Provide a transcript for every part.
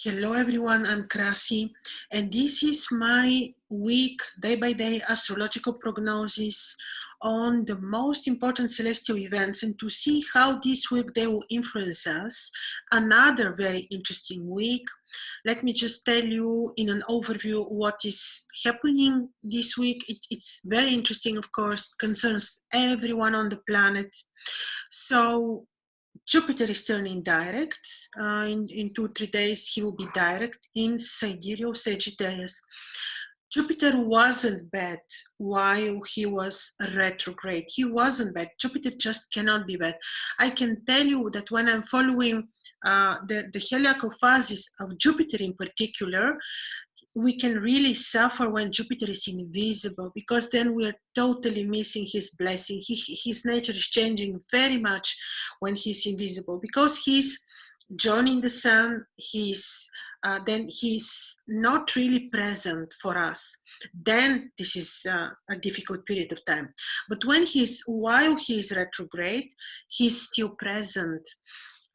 Hello everyone, I'm Krasi, and this is my week, day by day astrological prognosis on the most important celestial events and to see how this week they will influence us. Another very interesting week. Let me just tell you in an overview what is happening this week. It's very interesting, of course, concerns everyone on the planet. So Jupiter is turning direct. In 2-3 days, he will be direct in sidereal Sagittarius. Jupiter wasn't bad while he was retrograde. He wasn't bad. Jupiter just cannot be bad. I can tell you that when I'm following the heliacal phases of Jupiter in particular, we can really suffer when Jupiter is invisible, because then we're totally missing his blessing. His nature is changing very much when he's invisible, because he's joining the sun. Then he's not really present for us. Then this is a difficult period of time. But while he's retrograde, he's still present.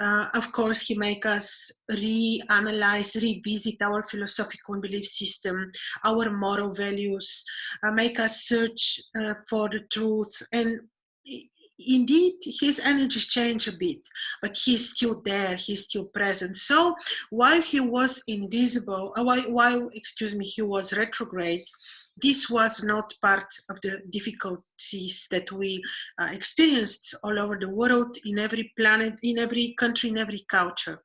Of course, he makes us reanalyze, revisit our philosophical and belief system, our moral values, make us search for the truth. And indeed, his energies change a bit, but he's still there, he's still present. So while he was invisible, he was retrograde, this was not part of the difficulties that we experienced all over the world, in every planet, in every country, in every culture.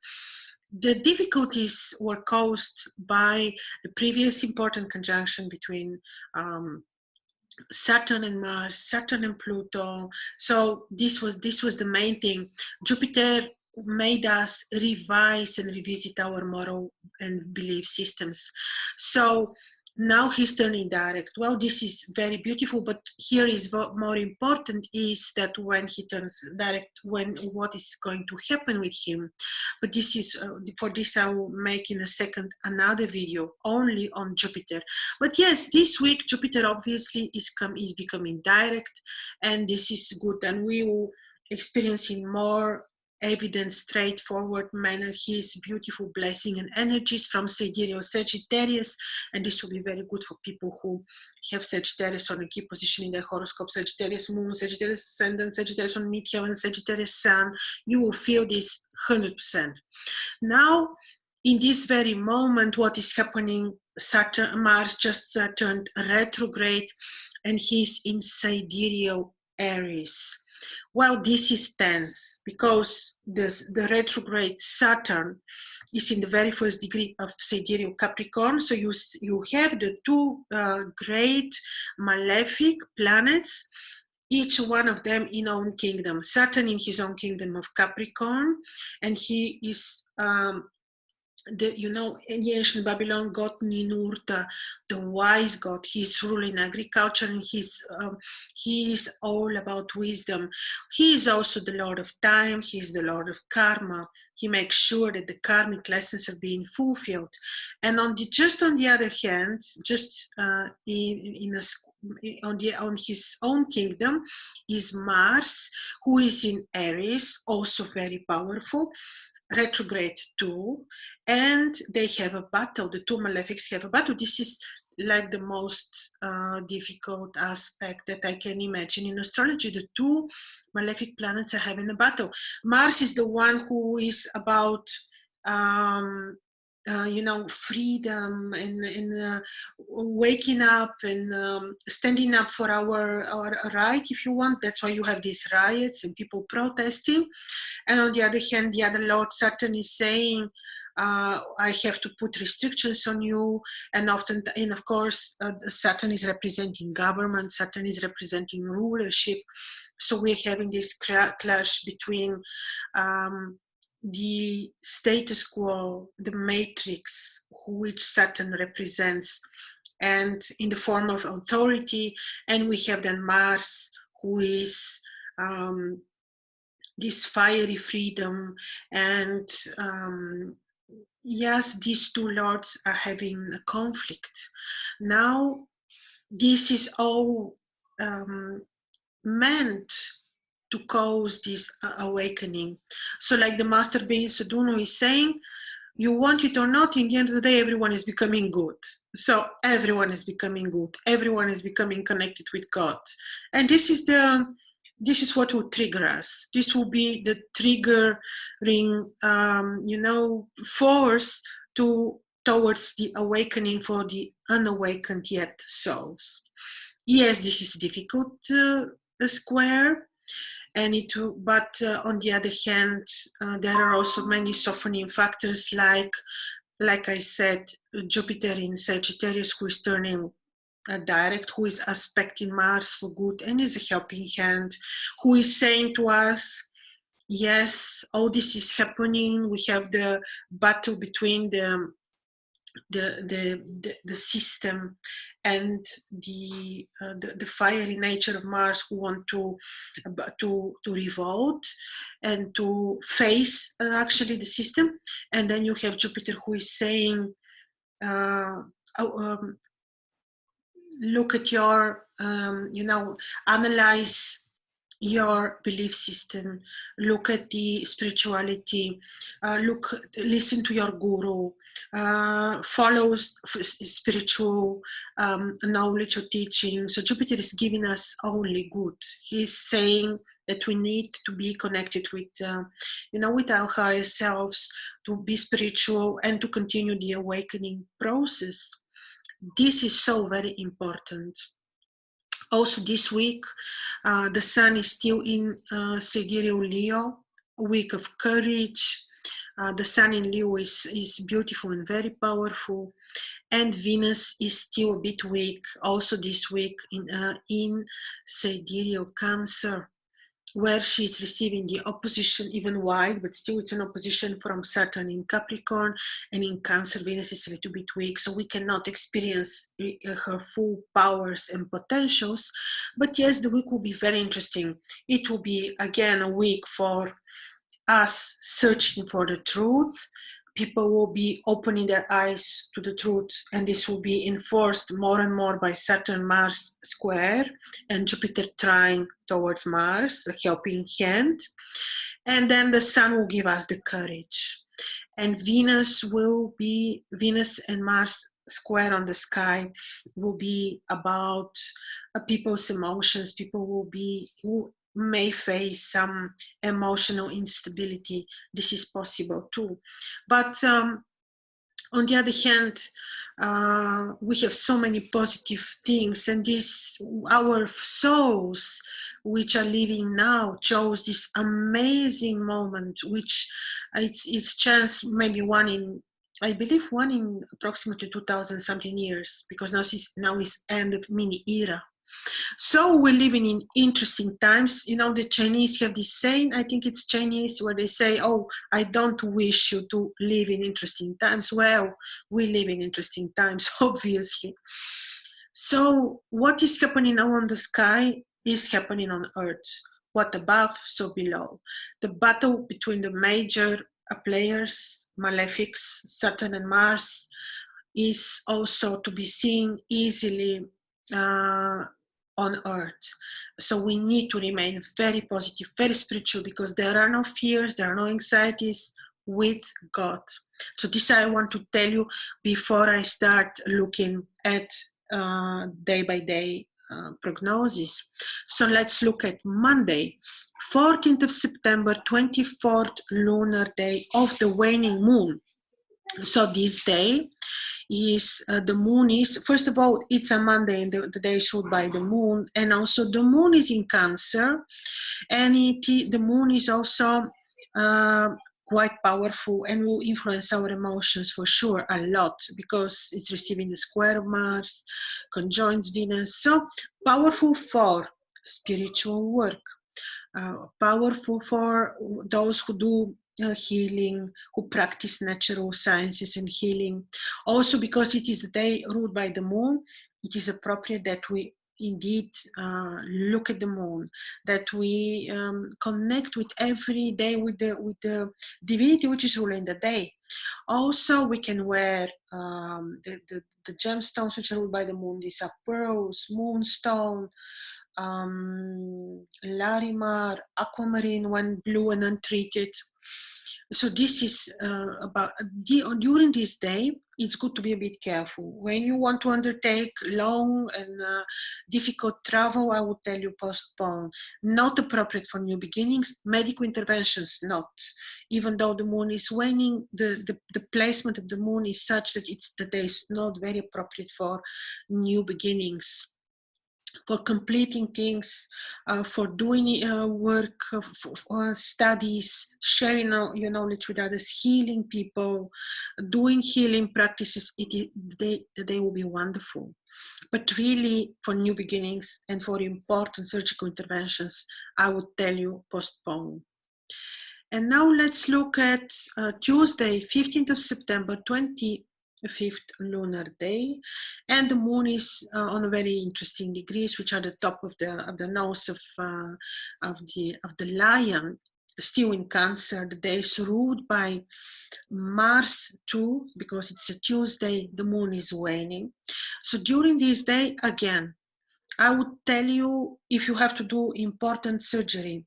The difficulties were caused by the previous important conjunction between Saturn and Mars, Saturn and Pluto. So this was the main thing. Jupiter made us revise and revisit our moral and belief systems. So now he's turning direct. Well, this is very beautiful, but here is what more important is that when he turns direct, what is going to happen with him. But this is for this I will make in a second another video only on Jupiter. But yes, this week Jupiter obviously is becoming direct, and this is good, and we will experience in more evident, straightforward manner his beautiful blessing and energies from sidereal Sagittarius. And this will be very good for people who have Sagittarius on a key position in their horoscope: Sagittarius moon, Sagittarius ascendant, Sagittarius on midheaven, Sagittarius sun. You will feel this 100%. Now, in this very moment, what is happening? Mars just turned retrograde, and he's in sidereal Aries. Well, this is tense, because the retrograde Saturn is in the very first degree of sidereal Capricorn. So you have the two great malefic planets, each one of them in own kingdom. Saturn in his own kingdom of Capricorn, and he is in the ancient Babylon, god Ninurta, the wise god. He's ruling agriculture, and he is all about wisdom. He is also the lord of time. He is the lord of karma. He makes sure that the karmic lessons are being fulfilled. And on the other hand, just on his own kingdom is Mars, who is in Aries, also very powerful, retrograde too, and they have a battle. The two malefics have a battle. This is like the most difficult aspect that I can imagine in astrology. The two malefic planets are having a battle. Mars is the one who is about freedom and waking up and standing up for our right, if you want. That's why you have these riots and people protesting. And on the other hand, the other Lord Saturn is saying, I have to put restrictions on you. And of course, Saturn is representing government. Saturn is representing rulership. So we're having this clash between the status quo, the matrix, which Saturn represents, and in the form of authority. And we have then Mars, who is this fiery freedom. And yes, these two lords are having a conflict. Now, this is all meant to cause this awakening. So like the master being Saduno is saying, you want it or not, in the end of the day, everyone is becoming good. So everyone is becoming good. Everyone is becoming connected with God. And this is what will trigger us. This will be the triggering, force towards the awakening for the unawakened yet souls. Yes, this is difficult, square, but on the other hand, there are also many softening factors, like I said, Jupiter in Sagittarius, who is turning direct, who is aspecting Mars for good and is a helping hand, who is saying to us, yes, all this is happening. We have the battle between the system and the fiery nature of Mars, who want to revolt and to face actually the system. And then you have Jupiter, who is saying, oh, look at your, analyze your belief system, look at the spirituality, listen to your guru, follow spiritual knowledge or teaching. So Jupiter is giving us only good. He's saying that we need to be connected with, with our higher selves, to be spiritual and to continue the awakening process. This is so very important. Also this week, the sun is still in sidereal Leo, a week of courage. The sun in Leo is beautiful and very powerful. And Venus is still a bit weak, also this week in sidereal Cancer, where she's receiving the opposition, even wide, but still it's an opposition from Saturn in Capricorn, and in Cancer, Venus is a little bit weak, so we cannot experience her full powers and potentials. But yes, the week will be very interesting. It will be, again, a week for us searching for the truth. People will be opening their eyes to the truth, and this will be enforced more and more by Saturn-Mars square and Jupiter trine towards Mars, a helping hand. And then the sun will give us the courage. And Venus and Mars square on the sky will be about people's emotions. People who may face some emotional instability. This is possible too. But on the other hand, we have so many positive things, and our souls which are living now chose this amazing moment, which it's chance maybe one in approximately 2000 something years, because now is end of mini era. So we're living in interesting times. The Chinese have this saying, I think it's Chinese, where they say, oh, I don't wish you to live in interesting times. Well, we live in interesting times, obviously. So what is happening now on the sky is happening on Earth. What above, so below. The battle between the major players, malefics, Saturn and Mars, is also to be seen easily on Earth. So we need to remain very positive, very spiritual, because there are no fears, there are no anxieties with God. So this I want to tell you before I start looking at day by day prognosis. So let's look at Monday, 14th of September, 24th lunar day of the waning moon. So this day is the moon is, first of all, it's a Monday, and the day is ruled by the moon, and also the moon is in Cancer, and the moon is also quite powerful and will influence our emotions for sure a lot, because it's receiving the square of Mars, conjoins Venus, so powerful for spiritual work, powerful for those who do healing, who practice natural sciences and healing. Also, because it is the day ruled by the moon, it is appropriate that we indeed look at the moon, that we connect with every day with the divinity which is ruling the day. Also, we can wear the gemstones which are ruled by the moon. These are pearls, moonstone, Larimar, aquamarine when blue and untreated. So this is during this day, it's good to be a bit careful. When you want to undertake long and difficult travel, I would tell you postpone. Not appropriate for new beginnings. Medical interventions, not. Even though the moon is waning, the placement of the moon is such that the day is not very appropriate for new beginnings, for completing things, for doing work, for studies, sharing your knowledge with others, healing people, doing healing practices. The day will be wonderful. But really, for new beginnings and for important surgical interventions, I would tell you postpone. And now let's look at Tuesday, 15th of September, 25th lunar day, and the moon is on a very interesting degrees, which are the top of the nose of the lion, still in Cancer. The day is ruled by Mars too, because it's a Tuesday. The moon is waning, so during this day again, I would tell you, if you have to do important surgery,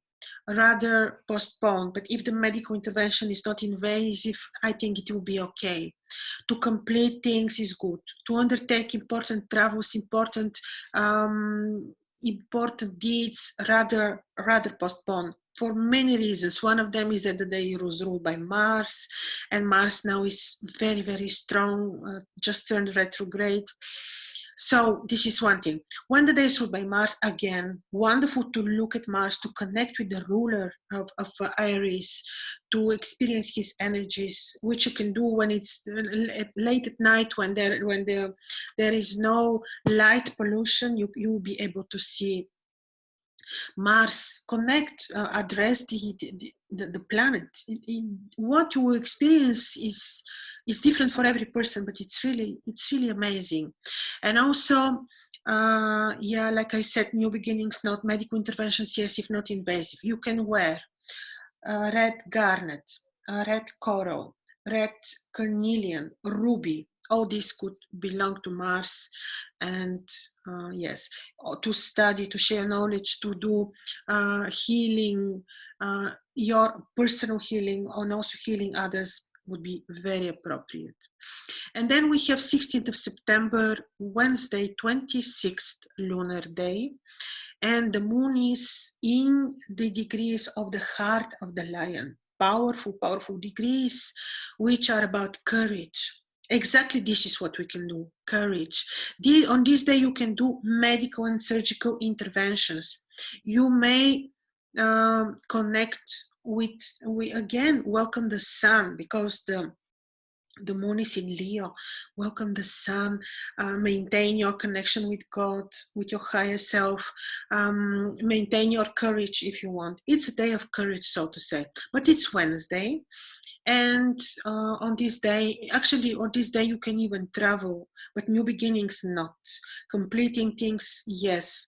rather postpone. But if the medical intervention is not invasive, I think it will be okay. To complete things is good. To undertake important travels, important deeds, rather postpone, for many reasons. One of them is that the day was ruled by Mars, and Mars now is very, very strong, just turned retrograde. So this is one thing. When the day is ruled by Mars, again, wonderful to look at Mars, to connect with the ruler of Aries, to experience his energies, which you can do when it's late at night, when there is no light pollution. You will be able to see Mars, connect, address the planet. What you experience is different for every person, but it's really amazing. And also, like I said, new beginnings, not medical interventions, yes, if not invasive. You can wear red garnet, red coral, red carnelian, ruby. All this could belong to Mars, and yes, to study, to share knowledge, to do healing, your personal healing, and also healing others would be very appropriate. And then we have 16th of September, Wednesday, 26th lunar day, and the moon is in the degrees of the heart of the lion. Powerful degrees, which are about courage. Exactly, this is what we can do, courage. On this day, you can do medical and surgical interventions. You may connect with, we again welcome the sun, because the moon is in Leo. Welcome the sun. Maintain your connection with God, with your higher self. Maintain your courage if you want. It's a day of courage, so to say. But it's Wednesday. And on this day you can even travel, but new beginnings not. Completing things, yes.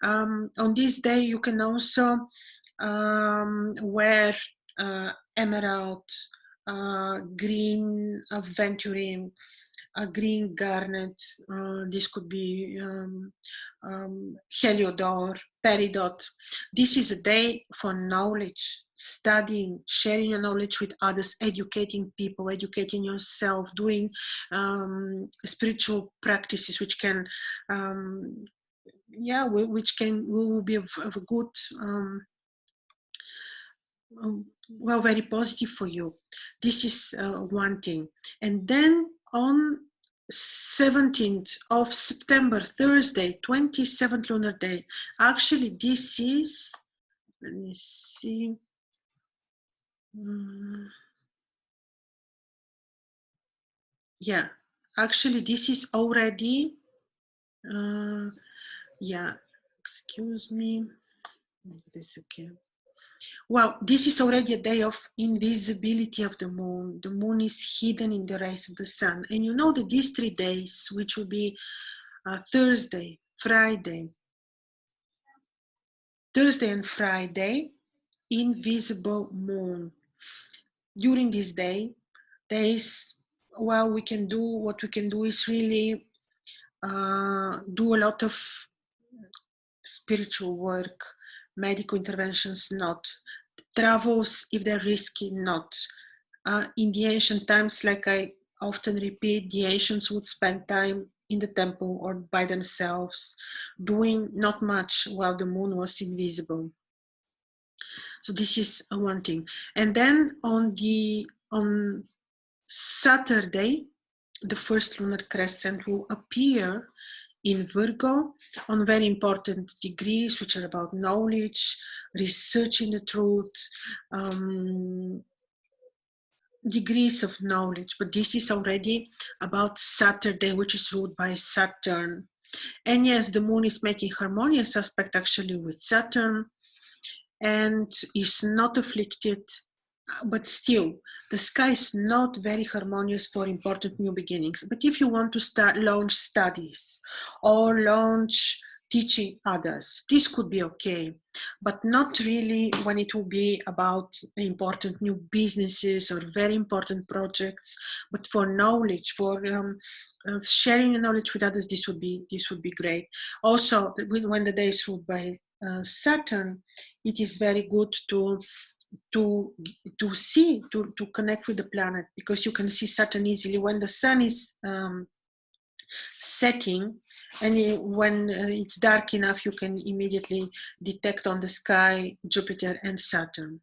On this day you can also wear emerald, green aventurine, green garnet. This could be heliodor, peridot. This is a day for knowledge, studying, sharing your knowledge with others, educating people, educating yourself, doing spiritual practices which can, will be of a good, very positive for you. This is one thing. And then on 17th of September, Thursday, 27th lunar day, actually this is, let me see, yeah, actually this is already, excuse me, this again. Well, this is already a day of invisibility of the moon. The moon is hidden in the rays of the sun. And you know that these 3 days, which will be Thursday and Friday, invisible moon. During this day, what we can do is really do a lot of spiritual work, medical interventions not. Travels, if they're risky, not. In the ancient times, like I often repeat, the ancients would spend time in the temple or by themselves, doing not much while the moon was invisible. So this is one thing. And then on Saturday, the first lunar crescent will appear in Virgo on very important degrees, which are about knowledge, researching the truth, degrees of knowledge. But this is already about Saturday, which is ruled by Saturn. And yes, the moon is making harmonious aspect actually with Saturn and is not afflicted, but still the sky is not very harmonious for important new beginnings. But if you want to launch studies or launch teaching others, this could be okay, but not really when it will be about important new businesses or very important projects. But for knowledge, for sharing knowledge with others, this would be great. Also, when the day is ruled by Saturn, it is very good to see, to connect with the planet, because you can see Saturn easily when the sun is setting, and when it's dark enough, you can immediately detect on the sky Jupiter and Saturn.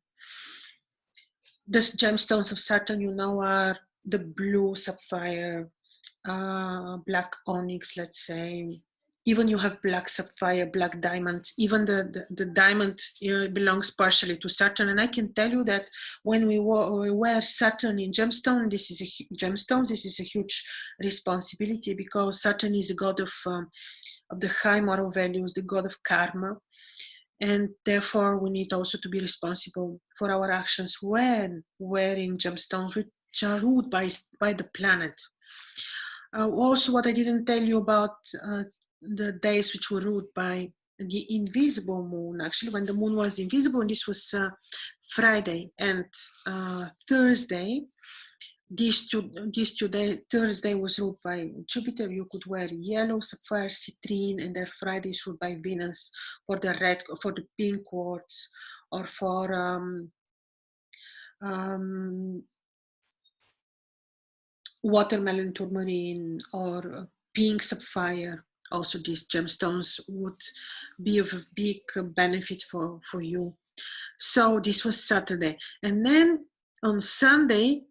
The gemstones of Saturn, are the blue sapphire, black onyx, let's say. Even you have black sapphire, black diamond. Even the diamond belongs partially to Saturn. And I can tell you that when we wear Saturn in gemstone, this is a huge responsibility, because Saturn is the god of the high moral values, the god of karma. And therefore, we need also to be responsible for our actions when wearing gemstones, which are ruled by the planet. Also, what I didn't tell you about the days which were ruled by the invisible moon. Actually, when the moon was invisible, and this was Friday and Thursday. These two days, Thursday was ruled by Jupiter. You could wear yellow sapphire citrine, and then Friday is ruled by Venus for the pink quartz, or for watermelon tourmaline, or pink sapphire. Also, these gemstones would be of big benefit for you. So this was Saturday. And then on Sunday,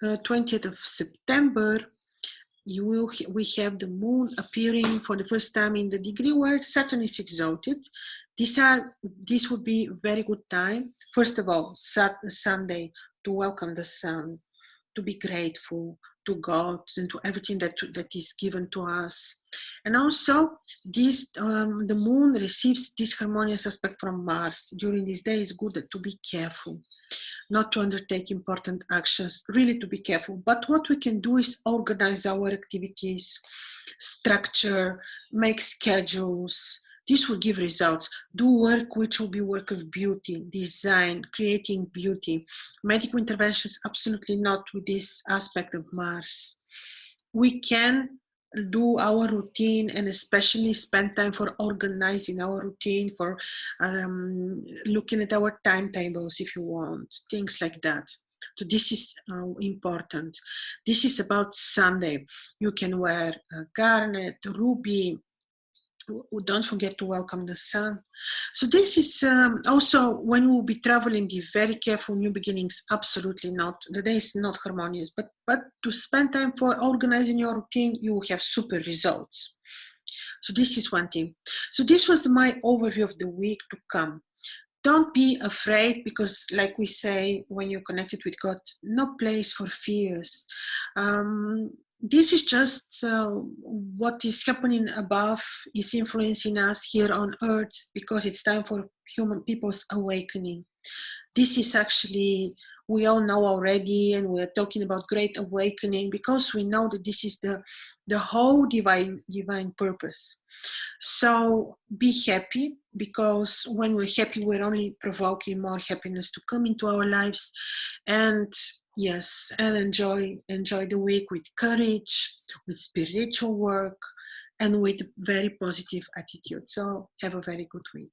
20th of September, we have the moon appearing for the first time in the degree where Saturn is exalted. This would be a very good time. First of all, Sunday, to welcome the sun, to be grateful to God and to everything that is given to us. And also, the moon receives this harmonious aspect from Mars. During this day, it's good to be careful, not to undertake important actions, really to be careful. But what we can do is organize our activities, structure, make schedules. This will give results. Do work which will be work of beauty, design, creating beauty. Medical interventions, absolutely not with this aspect of Mars. We can do our routine, and especially spend time for organizing our routine, for looking at our timetables if you want, things like that. So this is important. This is about Sunday. You can wear garnet, ruby. Don't forget to welcome the sun. So this is also, when we'll be traveling, be very careful. New beginnings, absolutely not. The day is not harmonious, but to spend time for organizing your routine, you will have super results. So this is one thing. So this was my overview of the week to come. Don't be afraid, because like we say, when you're connected with God, no place for fears. This is just what is happening above is influencing us here on earth, because it's time for human people's awakening. This is actually, we all know already, and we're talking about great awakening, because we know that this is the whole divine purpose. So be happy, because when we're happy, we're only provoking more happiness to come into our lives. And yes, and enjoy the week with courage, with spiritual work, and with very positive attitude. So have a very good week.